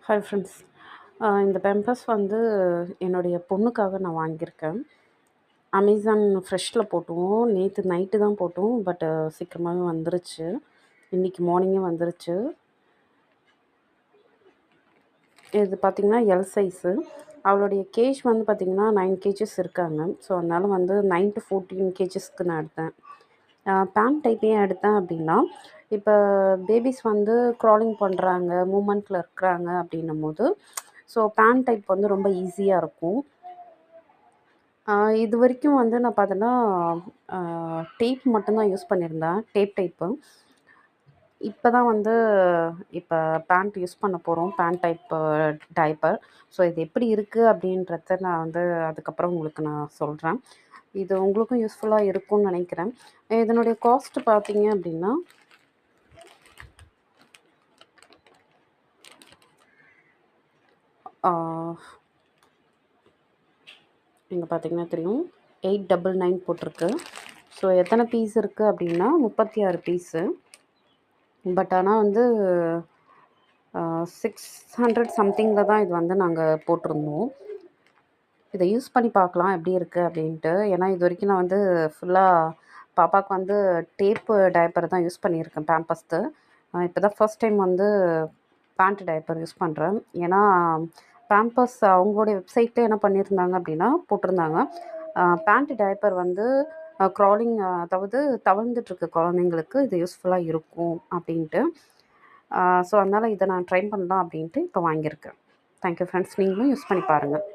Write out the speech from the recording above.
Hi friends. இந்த pampers வந்து என்னுடைய பொண்ணுக்காக நான் வாங்கியிருக்கேன். அமேசான் ஃப்ரெஷ்ஷில் போட்டோம். நேற்று நைட்டு தான் போட்டோம். பட் சீக்கிரமாகவே வந்துருச்சு. இன்றைக்கி மார்னிங்கே வந்துருச்சு. இது பார்த்திங்கன்னா எல் சைஸு. அவளுடைய கேஜ் வந்து பார்த்திங்கன்னா 9 கேஜஸ் இருக்காங்க. ஸோ அதனால் வந்து 9 to 14 கேஜஸ்க்கு நான் எடுத்தேன். பேண்ட் டைப் ஏன் எடுத்தேன் அப்படின்னா, இப்போ பேபிஸ் வந்து க்ராலிங் பண்ணுறாங்க, மூமெண்ட்டில் இருக்கிறாங்க அப்படின்னும்போது, ஸோ பேண்ட் டைப் வந்து ரொம்ப ஈஸியாக இருக்கும். இது வரைக்கும் வந்து நான் பார்த்தேன்னா, டேப் மட்டும்தான் யூஸ் பண்ணியிருந்தேன், டேப் டைப்பு. இப்போ தான் வந்து இப்போ பேண்ட் யூஸ் பண்ண போகிறோம், பேண்ட் டைப்பு டைப்பர். ஸோ இது எப்படி இருக்குது அப்படின்றத நான் வந்து அதுக்கப்புறம் உங்களுக்கு நான் சொல்கிறேன். இது உங்களுக்கும் யூஸ்ஃபுல்லாக இருக்கும்னு நினைக்கிறேன். இதனுடைய காஸ்ட் பார்த்தீங்க அப்படின்னா, இங்கே பார்த்தீங்கன்னா தெரியும், 899 போட்டிருக்கு. ஸோ எத்தனை பீஸ் இருக்குது அப்படின்னா 36 பீஸு. பட் ஆனால் வந்து 600 சம்திங்கில் தான் இது வந்து நாங்கள் போட்டிருந்தோம். இதை யூஸ் பண்ணி பார்க்கலாம் எப்படி இருக்குது அப்படின்ட்டு. ஏன்னா இது வரைக்கும் நான் வந்து ஃபுல்லாக பாப்பாவுக்கு வந்து டேப்பு டைப்பர் தான் யூஸ் பண்ணியிருக்கேன், பேம்பர்ஸ்து. இப்போ தான் ஃபர்ஸ்ட் டைம் வந்து பேண்ட் டைப்பர் யூஸ் பண்ணுறேன். ஏன்னா பேம்பர்ஸ் அவங்களுடைய வெப்சைட்டில் என்ன பண்ணியிருந்தாங்க அப்படின்னா போட்டிருந்தாங்க, பேண்ட் டைப்பர் வந்து க்ராலிங், அதாவது தவழ்ந்துட்டுருக்க குழந்தைங்களுக்கு இது யூஸ்ஃபுல்லாக இருக்கும் அப்படின்ட்டு. ஸோ அதனால் இதை நான் ட்ரை பண்ணலாம் அப்படின்ட்டு இப்போ வாங்கியிருக்கேன். Thank you friends. நீங்களும் யூஸ் பண்ணி பாருங்கள்.